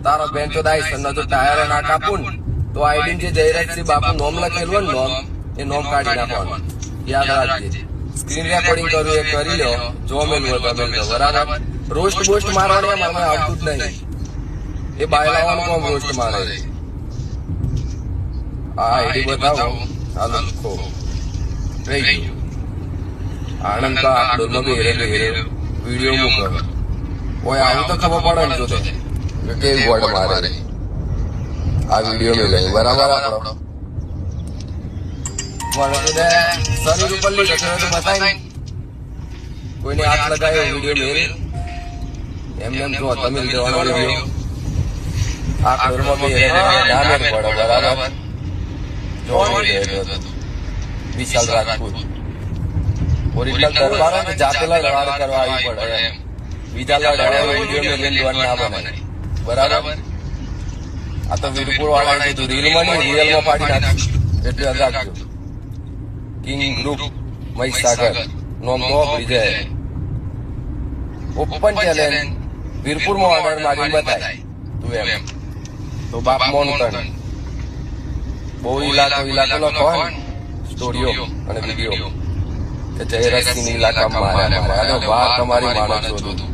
તારો બેન તો દાઈ સન્નો તો ટાયરો ના કાપું તો આઈડી જે જયરાજસિંહ બાપુ નોમ લખેલું હોય ને નોમ એ નોમ કાઢી નાખવાનું યાદ રાખજે સ્ક્રીન રેકોર્ડિંગ કરવું એ કરી લો જો મેલું હોય તો મેલ બરાબર રોસ્ટ બોસ્ટ મારવાની મને આવતું જ નહીં એ બાયલાવાનું કોમ રોસ્ટ મારે આ આઈડી બતાવો હાલો ખો રહી ગયું આનંદ તો આટલો નો બેરે વિડીયો મૂકો ઓય આવું તો ખબર પડે ને જો તે કેવી વર્ડ મારે આ વિડીયો મેં લઈ બરાબર આપણો શરીર ઉપર લીધો તો બતાવી કોઈને હાથ લગાવ્યો વિડીયો મેરે એમને એમ જો તમે દેવાનો વિડીયો આ કરોડમાં મેરે ના મેર પડે બરાબર જો વિશાલ રાજપૂત ઓરિજિનલ દરબાર ને જાતેલા લડાડ કરવા આવી પડે એમ બીજા લડાડવા વિડીયો મેં લઈને ના બને બરાબર આ તો વીરપુર વાળા કીધું રીલમાં નહીં રિયલમાં પાડી નાખ્યું એટલે રાખજો કિંગ ગ્રુપ મહીસાગર નોમ તો વિજય ઓપન ચેલેન્જ વીરપુરમાં ઓર્ડર મારીને બતાય તું એમ તો બાપ મોનકન બહુ ઇલાકો લખો સ્ટોરીઓ અને વિડીયો કે જયરાજસિંહ ઇલાકામાં માર્યા તમારી માણસ શોધું